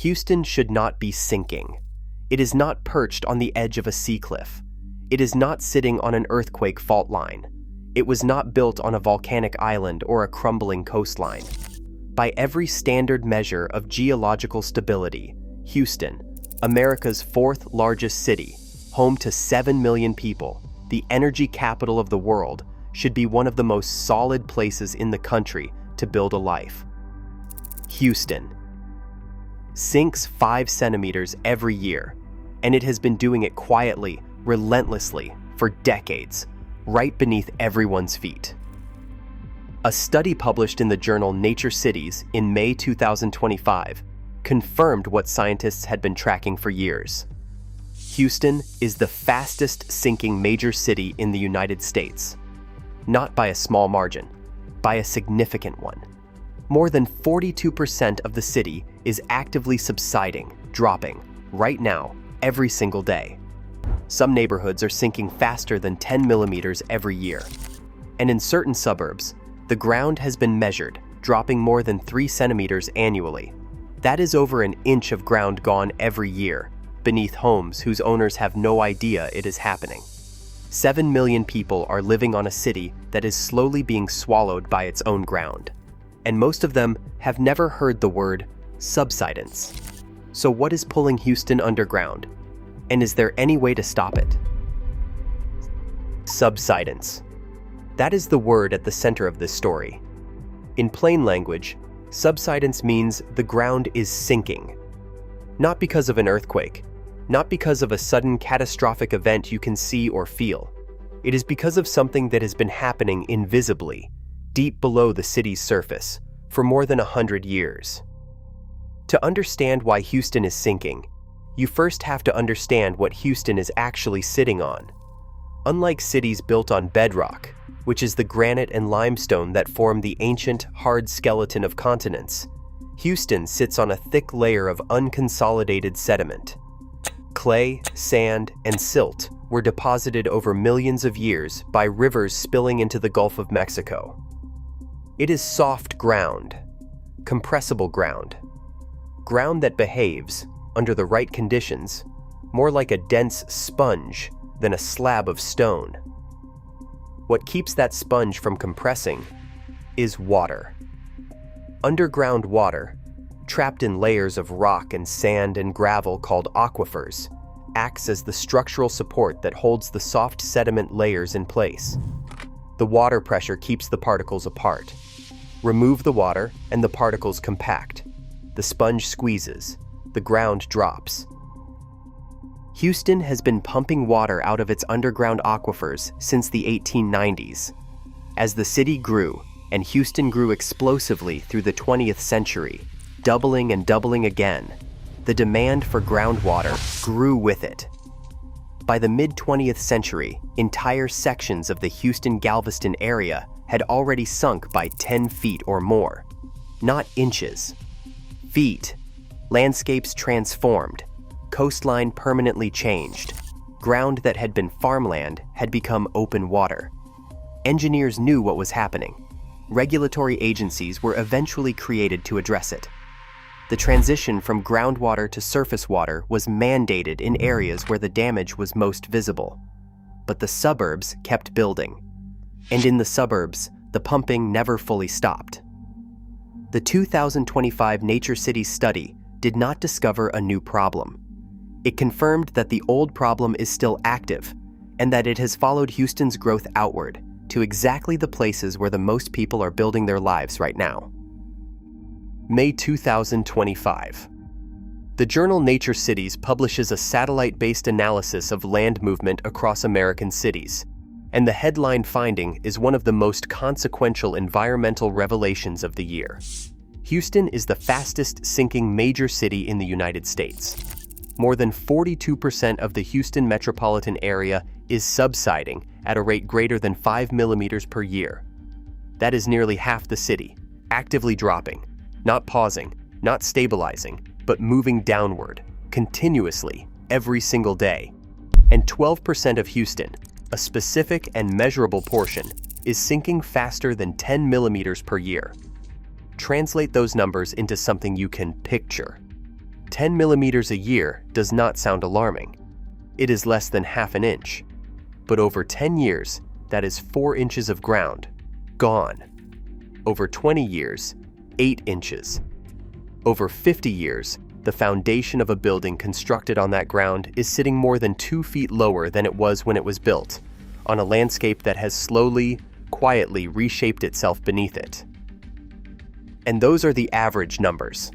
Houston should not be sinking. It is not perched on the edge of a sea cliff. It is not sitting on an earthquake fault line. It was not built on a volcanic island or a crumbling coastline. By every standard measure of geological stability, Houston, America's fourth largest city, home to 7 million people, the energy capital of the world, should be one of the most solid places in the country to build a life. Houston sinks 5 centimeters every year, and it has been doing it quietly, relentlessly, for decades, right beneath everyone's feet. A study published in the journal Nature Cities in May 2025 confirmed what scientists had been tracking for years. Houston is the fastest sinking major city in the United States. Not by a small margin, by a significant one. More than 42% of the city is actively subsiding, dropping, right now, every single day. Some neighborhoods are sinking faster than 10 millimeters every year. And in certain suburbs, the ground has been measured, dropping more than 3 centimeters annually. That is over an inch of ground gone every year, beneath homes whose owners have no idea it is happening. 7 million people are living on a city that is slowly being swallowed by its own ground. And most of them have never heard the word subsidence. So what is pulling Houston underground? And is there any way to stop it? Subsidence. That is the word at the center of this story. In plain language, subsidence means the ground is sinking. Not because of an earthquake, not because of a sudden catastrophic event you can see or feel. It is because of something that has been happening invisibly, deep below the city's surface, for more than 100 years. To understand why Houston is sinking, you first have to understand what Houston is actually sitting on. Unlike cities built on bedrock, which is the granite and limestone that form the ancient, hard skeleton of continents, Houston sits on a thick layer of unconsolidated sediment. Clay, sand, and silt were deposited over millions of years by rivers spilling into the Gulf of Mexico. It is soft ground, compressible ground that behaves, under the right conditions, more like a dense sponge than a slab of stone. What keeps that sponge from compressing is water. Underground water, trapped in layers of rock and sand and gravel called aquifers, acts as the structural support that holds the soft sediment layers in place. The water pressure keeps the particles apart. Remove the water and the particles compact. The sponge squeezes. The ground drops. Houston has been pumping water out of its underground aquifers since the 1890s. As the city grew, and Houston grew explosively through the 20th century, doubling and doubling again, the demand for groundwater grew with it. By the mid-20th century, entire sections of the Houston-Galveston area had already sunk by 10 feet or more. Not inches. Feet. Landscapes transformed. Coastline permanently changed. Ground that had been farmland had become open water. Engineers knew what was happening. Regulatory agencies were eventually created to address it. The transition from groundwater to surface water was mandated in areas where the damage was most visible. But the suburbs kept building. And in the suburbs, the pumping never fully stopped. The 2025 Nature Cities study did not discover a new problem. It confirmed that the old problem is still active, and that it has followed Houston's growth outward to exactly the places where the most people are building their lives right now. May 2025. The journal Nature Cities publishes a satellite-based analysis of land movement across American cities, and the headline finding is one of the most consequential environmental revelations of the year. Houston is the fastest sinking major city in the United States. More than 42% of the Houston metropolitan area is subsiding at a rate greater than 5 millimeters per year. That is nearly half the city, actively dropping, not pausing, not stabilizing, but moving downward, continuously, every single day. And 12% of Houston, a specific and measurable portion, is sinking faster than 10 millimeters per year. Translate those numbers into something you can picture. 10 millimeters a year does not sound alarming. It is less than half an inch. But over 10 years, that is 4 inches of ground, gone. Over 20 years, 8 inches. Over 50 years, the foundation of a building constructed on that ground is sitting more than 2 feet lower than it was when it was built, on a landscape that has slowly, quietly reshaped itself beneath it. And those are the average numbers.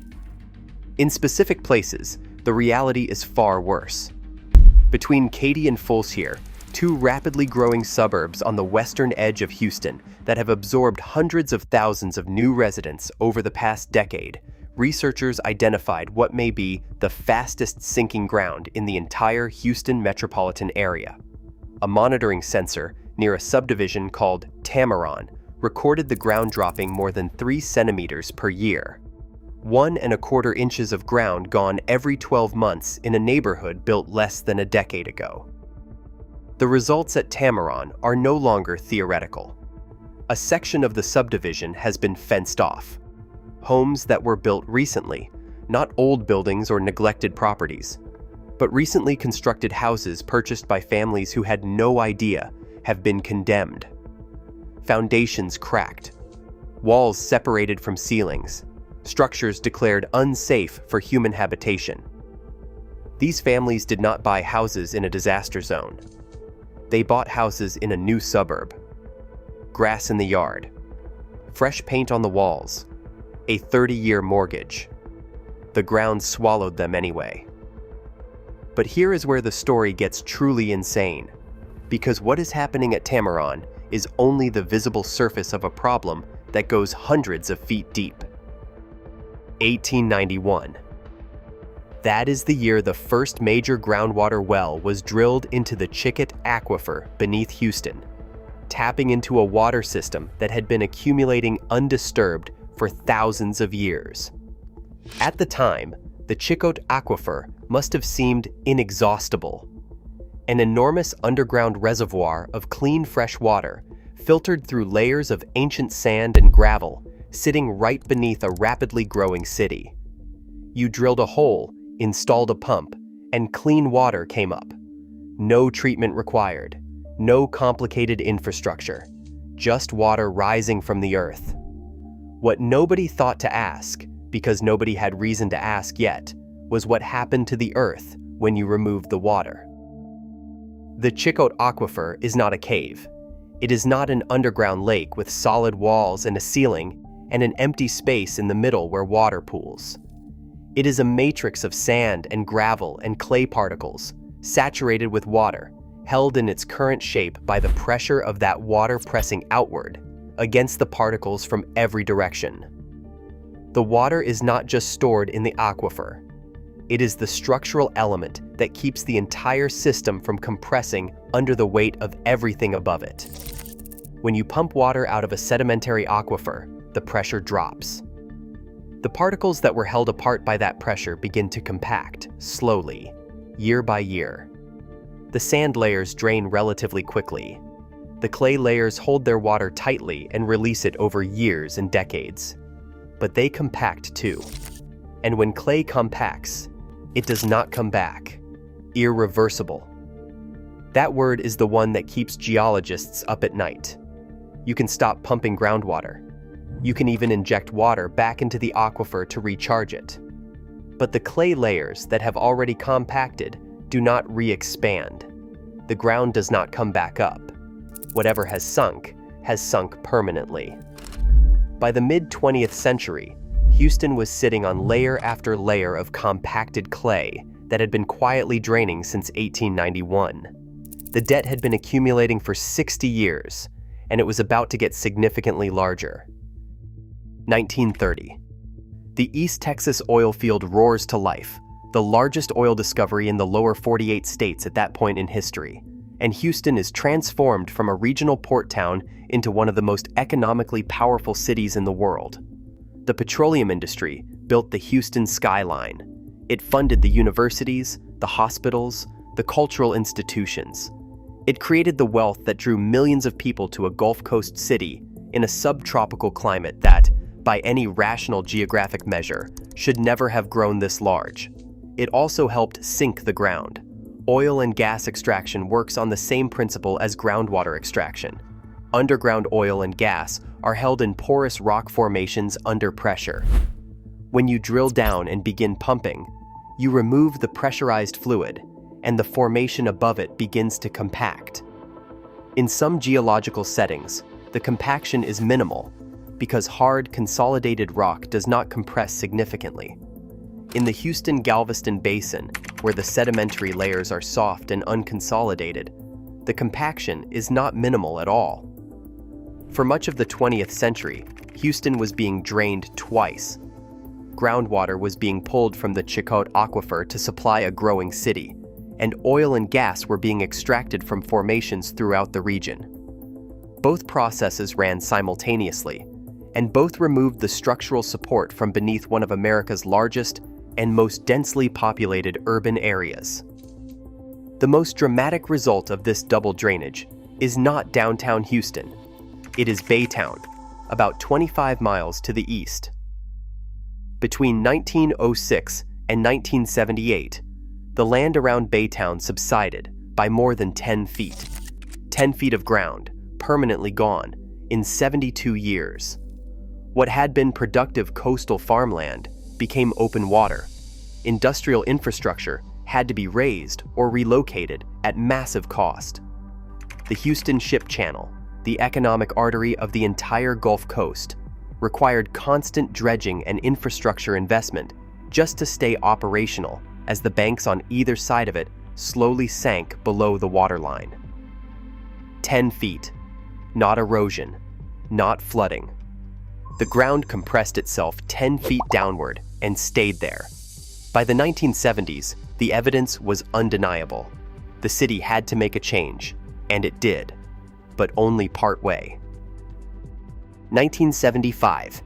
In specific places, the reality is far worse. Between Katy and Fulshear, 2 rapidly growing suburbs on the western edge of Houston that have absorbed hundreds of thousands of new residents over the past decade, researchers identified what may be the fastest sinking ground in the entire Houston metropolitan area. A monitoring sensor near a subdivision called Tamaron recorded the ground dropping more than 3 centimeters per year. 1¼ inches of ground gone every 12 months in a neighborhood built less than a decade ago. The results at Tamaron are no longer theoretical. A section of the subdivision has been fenced off. Homes that were built recently, not old buildings or neglected properties, but recently constructed houses purchased by families who had no idea, have been condemned. Foundations cracked, walls separated from ceilings, structures declared unsafe for human habitation. These families did not buy houses in a disaster zone. They bought houses in a new suburb. Grass in the yard, fresh paint on the walls, a 30-year mortgage. The ground swallowed them anyway. But here is where the story gets truly insane, because what is happening at Tamaron is only the visible surface of a problem that goes hundreds of feet deep. 1891. That is the year the first major groundwater well was drilled into the Chickett Aquifer beneath Houston, tapping into a water system that had been accumulating undisturbed for thousands of years. At the time, the Chickett Aquifer must have seemed inexhaustible. An enormous underground reservoir of clean fresh water, filtered through layers of ancient sand and gravel, sitting right beneath a rapidly growing city. You drilled a hole, installed a pump, and clean water came up. No treatment required, no complicated infrastructure, just water rising from the earth. What nobody thought to ask, because nobody had reason to ask yet, was what happened to the earth when you removed the water. The Chickett Aquifer is not a cave. It is not an underground lake with solid walls and a ceiling and an empty space in the middle where water pools. It is a matrix of sand and gravel and clay particles, saturated with water, held in its current shape by the pressure of that water pressing outward against the particles from every direction. The water is not just stored in the aquifer. It is the structural element that keeps the entire system from compressing under the weight of everything above it. When you pump water out of a sedimentary aquifer, the pressure drops. The particles that were held apart by that pressure begin to compact, slowly, year by year. The sand layers drain relatively quickly. The clay layers hold their water tightly and release it over years and decades. But they compact too. And when clay compacts, it does not come back. Irreversible. That word is the one that keeps geologists up at night. You can stop pumping groundwater. You can even inject water back into the aquifer to recharge it. But the clay layers that have already compacted do not re-expand. The ground does not come back up. Whatever has sunk permanently. By the mid-20th century, Houston was sitting on layer after layer of compacted clay that had been quietly draining since 1891. The debt had been accumulating for 60 years, and it was about to get significantly larger. 1930. The East Texas oil field roars to life, the largest oil discovery in the lower 48 states at that point in history, and Houston is transformed from a regional port town into one of the most economically powerful cities in the world. The petroleum industry built the Houston skyline. It funded the universities, the hospitals, the cultural institutions. It created the wealth that drew millions of people to a Gulf Coast city in a subtropical climate that, by any rational geographic measure, should never have grown this large. it also helped sink the ground. Oil and gas extraction works on the same principle as groundwater extraction. Underground oil and gas are held in porous rock formations under pressure. When you drill down and begin pumping, you remove the pressurized fluid, and the formation above it begins to compact. In some geological settings, the compaction is minimal because hard, consolidated rock does not compress significantly. In the Houston-Galveston Basin, where the sedimentary layers are soft and unconsolidated, the compaction is not minimal at all. For much of the 20th century, Houston was being drained twice. Groundwater was being pulled from the Chicote Aquifer to supply a growing city, and oil and gas were being extracted from formations throughout the region. Both processes ran simultaneously, and both removed the structural support from beneath one of America's largest and most densely populated urban areas. The most dramatic result of this double drainage is not downtown Houston. It is Baytown, about 25 miles to the east. Between 1906 and 1978, the land around Baytown subsided by more than 10 feet. 10 feet of ground, permanently gone, in 72 years. What had been productive coastal farmland became open water. Industrial infrastructure had to be raised or relocated at massive cost. The Houston Ship Channel, the economic artery of the entire Gulf Coast, required constant dredging and infrastructure investment just to stay operational as the banks on either side of it slowly sank below the waterline. 10 feet. Not erosion, not flooding. The ground compressed itself 10 feet downward and stayed there. By the 1970s, the evidence was undeniable. The city had to make a change, and it did, but only partway. 1975.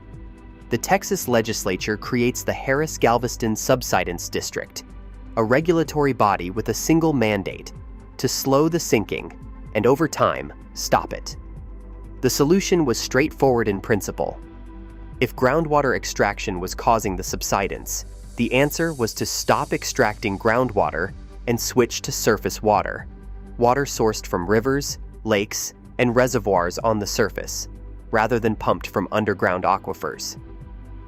The Texas legislature creates the Harris-Galveston Subsidence District, a regulatory body with a single mandate: to slow the sinking and, over time, stop it. The solution was straightforward in principle. If groundwater extraction was causing the subsidence, the answer was to stop extracting groundwater and switch to surface water, water sourced from rivers, lakes, and reservoirs on the surface, rather than pumped from underground aquifers.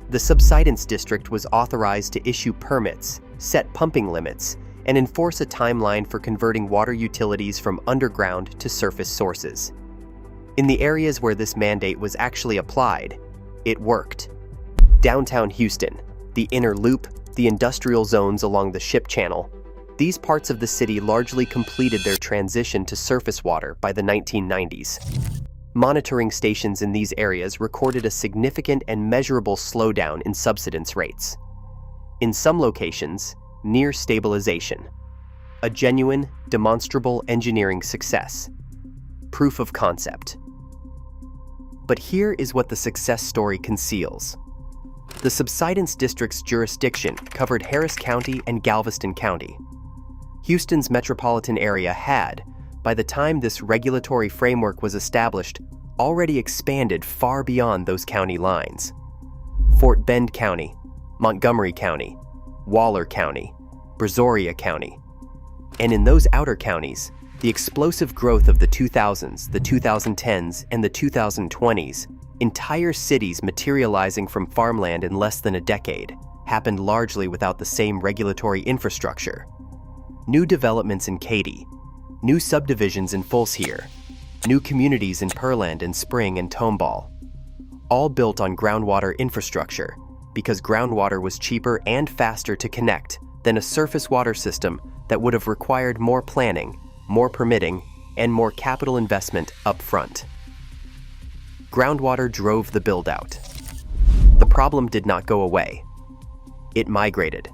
The subsidence district was authorized to issue permits, set pumping limits, and enforce a timeline for converting water utilities from underground to surface sources. In the areas where this mandate was actually applied, it worked. Downtown Houston, the inner loop, the industrial zones along the Ship Channel, these parts of the city largely completed their transition to surface water by the 1990s. Monitoring stations in these areas recorded a significant and measurable slowdown in subsidence rates. In some locations, near stabilization. A genuine, demonstrable engineering success. Proof of concept. But here is what the success story conceals. The subsidence district's jurisdiction covered Harris County and Galveston County. Houston's metropolitan area had, by the time this regulatory framework was established, already expanded far beyond those county lines. Fort Bend County, Montgomery County, Waller County, Brazoria County. And in those outer counties, the explosive growth of the 2000s, the 2010s, and the 2020s, entire cities materializing from farmland in less than a decade, happened largely without the same regulatory infrastructure. New developments in Katy, new subdivisions in Fulshear, new communities in Pearland and Spring and Tomball, all built on groundwater infrastructure because groundwater was cheaper and faster to connect than a surface water system that would have required more planning, more permitting, and more capital investment up front. Groundwater drove the build-out. The problem did not go away. It migrated.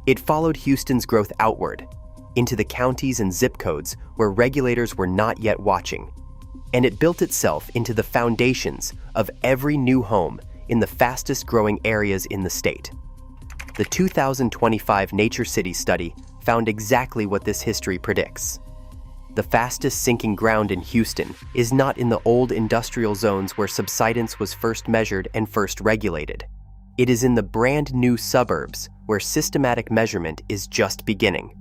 It followed Houston's growth outward, into the counties and zip codes where regulators were not yet watching, and it built itself into the foundations of every new home in the fastest-growing areas in the state. The 2025 Nature City study found exactly what this history predicts. The fastest sinking ground in Houston is not in the old industrial zones where subsidence was first measured and first regulated. It is in the brand new suburbs where systematic measurement is just beginning.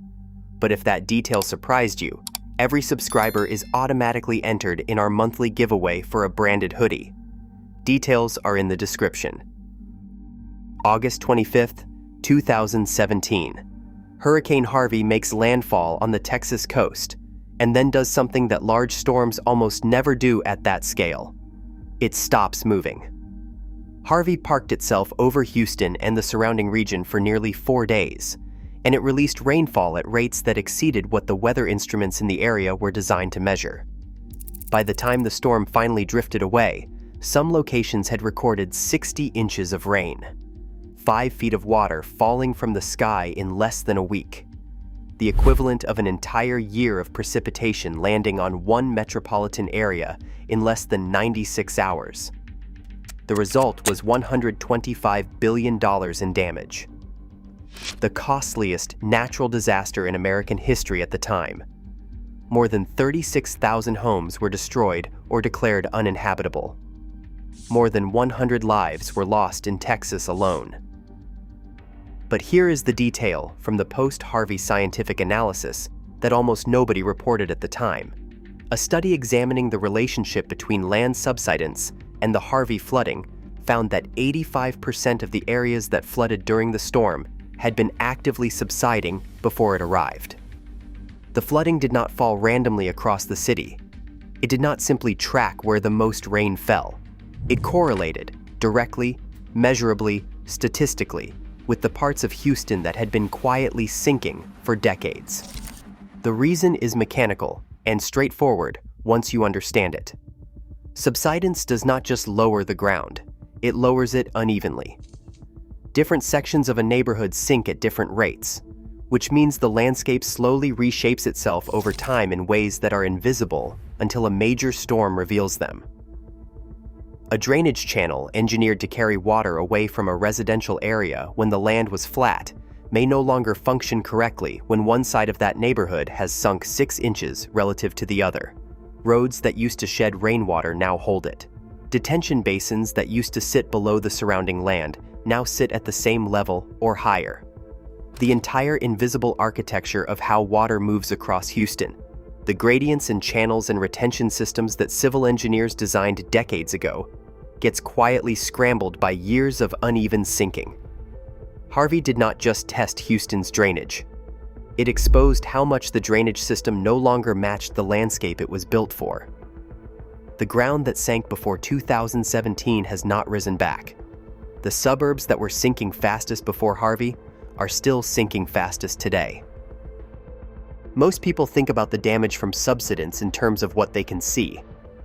But if that detail surprised you, every subscriber is automatically entered in our monthly giveaway for a branded hoodie. Details are in the description. August 25th, 2017. Hurricane Harvey makes landfall on the Texas coast and then does something that large storms almost never do at that scale. It stops moving. Harvey parked itself over Houston and the surrounding region for nearly 4 days, and it released rainfall at rates that exceeded what the weather instruments in the area were designed to measure. By the time the storm finally drifted away, some locations had recorded 60 inches of rain, 5 feet of water falling from the sky in less than a week, the equivalent of an entire year of precipitation landing on one metropolitan area in less than 96 hours. The result was $125 billion in damage. The costliest natural disaster in American history at the time. More than 36,000 homes were destroyed or declared uninhabitable. More than 100 lives were lost in Texas alone. But here is the detail from the post-Harvey scientific analysis that almost nobody reported at the time. A study examining the relationship between land subsidence and the Harvey flooding found that 85% of the areas that flooded during the storm had been actively subsiding before it arrived. The flooding did not fall randomly across the city. It did not simply track where the most rain fell. It correlated directly, measurably, statistically, with the parts of Houston that had been quietly sinking for decades. The reason is mechanical and straightforward once you understand it. Subsidence does not just lower the ground, it lowers it unevenly. Different sections of a neighborhood sink at different rates, which means the landscape slowly reshapes itself over time in ways that are invisible until a major storm reveals them. A drainage channel engineered to carry water away from a residential area when the land was flat may no longer function correctly when one side of that neighborhood has sunk 6 inches relative to the other. Roads that used to shed rainwater now hold it. Detention basins that used to sit below the surrounding land now sit at the same level or higher. The entire invisible architecture of how water moves across Houston, the gradients and channels and retention systems that civil engineers designed decades ago, gets quietly scrambled by years of uneven sinking. Harvey did not just test Houston's drainage. It exposed how much the drainage system no longer matched the landscape it was built for. The ground that sank before 2017 has not risen back. The suburbs that were sinking fastest before Harvey are still sinking fastest today. Most people think about the damage from subsidence in terms of what they can see: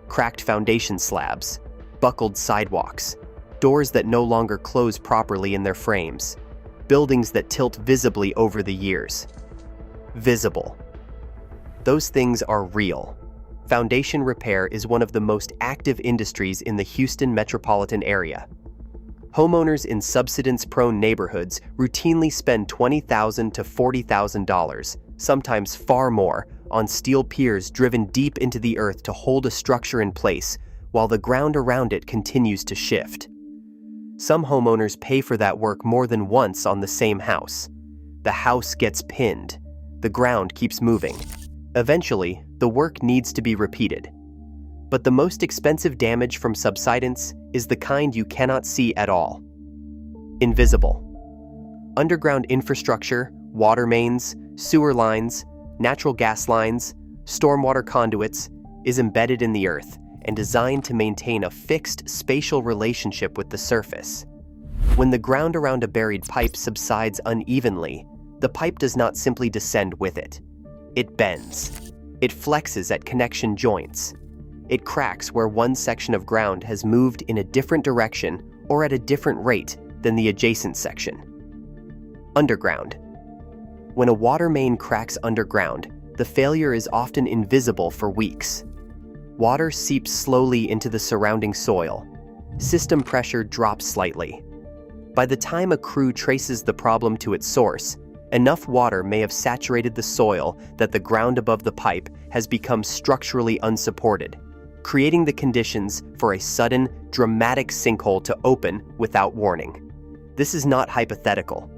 cracked foundation slabs, buckled sidewalks, doors that no longer close properly in their frames, buildings that tilt visibly over the years. Visible. Those things are real. Foundation repair is one of the most active industries in the Houston metropolitan area. Homeowners in subsidence-prone neighborhoods routinely spend $20,000 to $40,000, sometimes far more, on steel piers driven deep into the earth to hold a structure in place while the ground around it continues to shift. Some homeowners pay for that work more than once on the same house. The house gets pinned. The ground keeps moving. Eventually, the work needs to be repeated. But the most expensive damage from subsidence is the kind you cannot see at all. Invisible. Underground infrastructure, water mains, sewer lines, natural gas lines, stormwater conduits is embedded in the earth and designed to maintain a fixed spatial relationship with the surface. When the ground around a buried pipe subsides unevenly, the pipe does not simply descend with it. It bends. It flexes at connection joints. It cracks where one section of ground has moved in a different direction or at a different rate than the adjacent section. Underground. When a water main cracks underground, the failure is often invisible for weeks. Water seeps slowly into the surrounding soil. System pressure drops slightly. By the time a crew traces the problem to its source, enough water may have saturated the soil that the ground above the pipe has become structurally unsupported, creating the conditions for a sudden, dramatic sinkhole to open without warning. This is not hypothetical.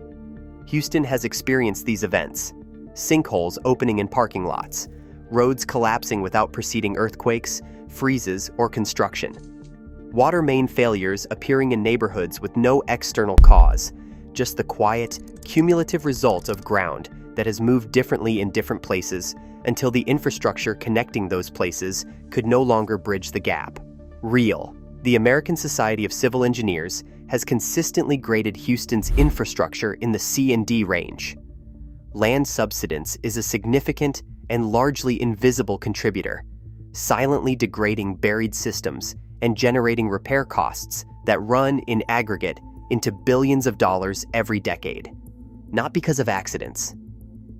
Houston has experienced these events: sinkholes opening in parking lots, roads collapsing without preceding earthquakes, freezes, or construction. Water main failures appearing in neighborhoods with no external cause, just the quiet, cumulative result of ground that has moved differently in different places until the infrastructure connecting those places could no longer bridge the gap. Real. The American Society of Civil Engineers has consistently graded Houston's infrastructure in the C and D range. Land subsidence is a significant and largely invisible contributor, silently degrading buried systems and generating repair costs that run in aggregate into billions of dollars every decade. Not because of accidents,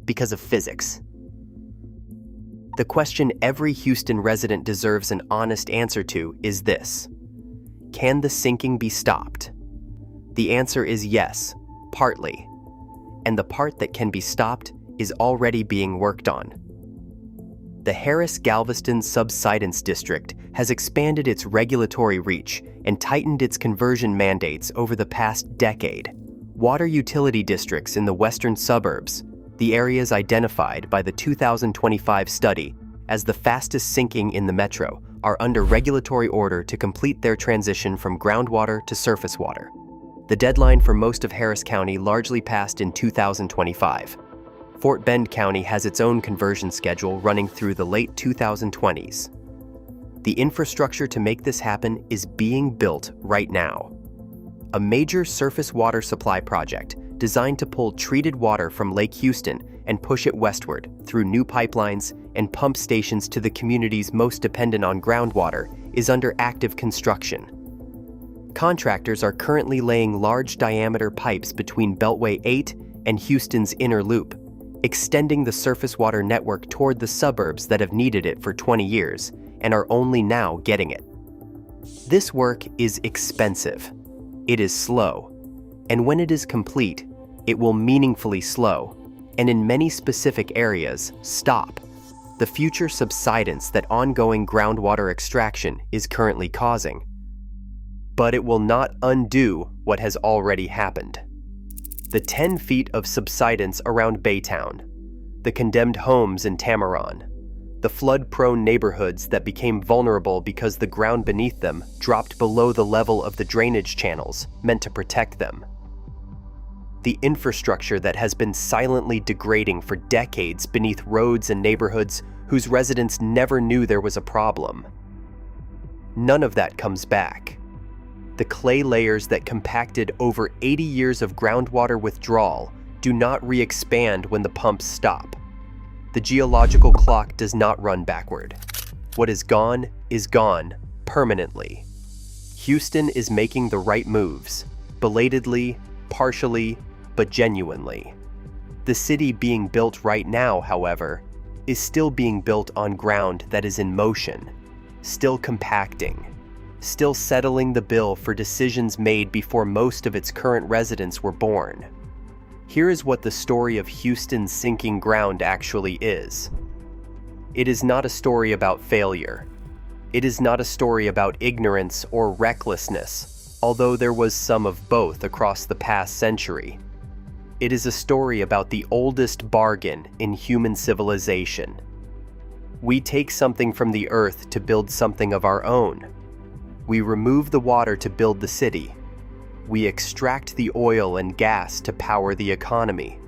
because of physics. The question every Houston resident deserves an honest answer to is this: can the sinking be stopped? The answer is yes, partly. And the part that can be stopped is already being worked on. The Harris-Galveston subsidence district has expanded its regulatory reach and tightened its conversion mandates over the past decade. Water utility districts in the western suburbs, the areas identified by the 2025 study as the fastest sinking in the metro, are under regulatory order to complete their transition from groundwater to surface water. The deadline for most of Harris County largely passed in 2025. Fort Bend County has its own conversion schedule running through the late 2020s. The infrastructure to make this happen is being built right now. A major surface water supply project designed to pull treated water from Lake Houston and push it westward through new pipelines and pump stations to the communities most dependent on groundwater is under active construction. Contractors are currently laying large-diameter pipes between Beltway 8 and Houston's inner loop, extending the surface water network toward the suburbs that have needed it for 20 years and are only now getting it. This work is expensive. It is slow. And when it is complete, it will meaningfully slow, and in many specific areas, stop the future subsidence that ongoing groundwater extraction is currently causing. But it will not undo what has already happened. The 10 feet of subsidence around Baytown, the condemned homes in Tamaron, the flood-prone neighborhoods that became vulnerable because the ground beneath them dropped below the level of the drainage channels meant to protect them. The infrastructure that has been silently degrading for decades beneath roads and neighborhoods whose residents never knew there was a problem. None of that comes back. The clay layers that compacted over 80 years of groundwater withdrawal do not re-expand when the pumps stop. The geological clock does not run backward. What is gone permanently. Houston is making the right moves, belatedly, partially, but genuinely. The city being built right now, however, is still being built on ground that is in motion, still compacting, still settling the bill for decisions made before most of its current residents were born. Here is what the story of Houston's sinking ground actually is. It is not a story about failure. It is not a story about ignorance or recklessness, although there was some of both across the past century. It is a story about the oldest bargain in human civilization. We take something from the earth to build something of our own. We remove the water to build the city. We extract the oil and gas to power the economy.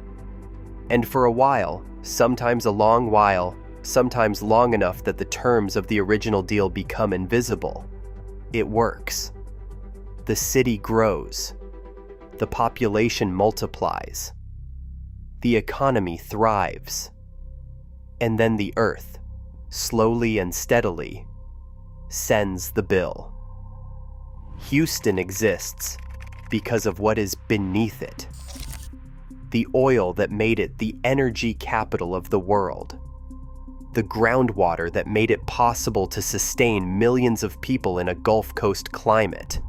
And for a while, sometimes a long while, sometimes long enough that the terms of the original deal become invisible, it works. The city grows. The population multiplies. The economy thrives. And then the earth, slowly and steadily, sends the bill. Houston exists because of what is beneath it. The oil that made it the energy capital of the world. The groundwater that made it possible to sustain millions of people in a Gulf Coast climate.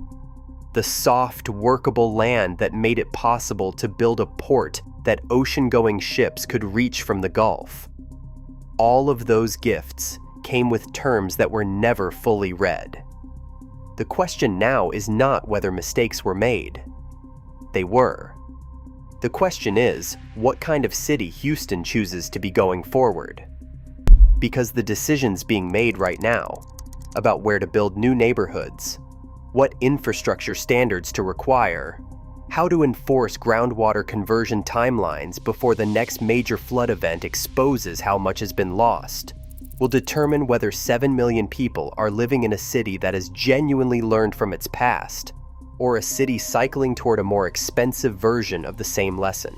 The soft, workable land that made it possible to build a port that ocean-going ships could reach from the Gulf. All of those gifts came with terms that were never fully read. The question now is not whether mistakes were made. they were. The question is, what kind of city Houston chooses to be going forward? Because the decisions being made right now about where to build new neighborhoods, what infrastructure standards to require, how to enforce groundwater conversion timelines before the next major flood event exposes how much has been lost, will determine whether 7 million people are living in a city that has genuinely learned from its past, or a city cycling toward a more expensive version of the same lesson.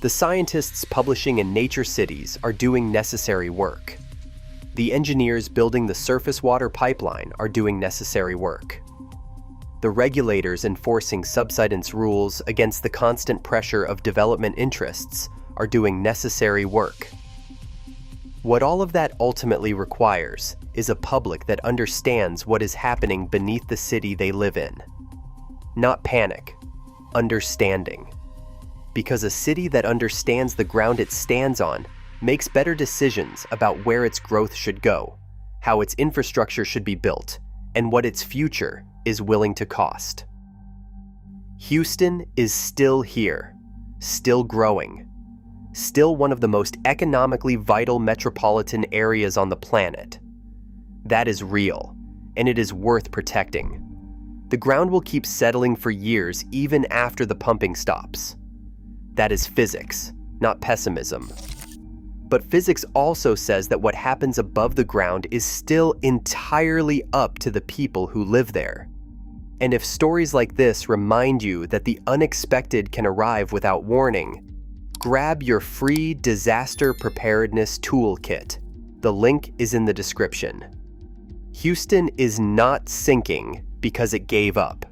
The scientists publishing in Nature Cities are doing necessary work. The engineers building the surface water pipeline are doing necessary work. The regulators enforcing subsidence rules against the constant pressure of development interests are doing necessary work. What all of that ultimately requires is a public that understands what is happening beneath the city they live in. Not panic, understanding. Because a city that understands the ground it stands on makes better decisions about where its growth should go, how its infrastructure should be built, and what its future is willing to cost. Houston is still here, still growing, still one of the most economically vital metropolitan areas on the planet. That is real, and it is worth protecting. The ground will keep settling for years even after the pumping stops. That is physics, not pessimism. But physics also says that what happens above the ground is still entirely up to the people who live there. And if stories like this remind you that the unexpected can arrive without warning, grab your free disaster preparedness toolkit. The link is in the description. Houston is not sinking because it gave up.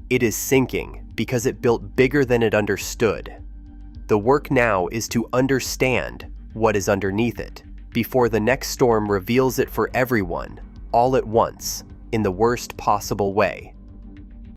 It is sinking because it built bigger than it understood. The work now is to understand what is underneath it before the next storm reveals it for everyone, all at once, in the worst possible way.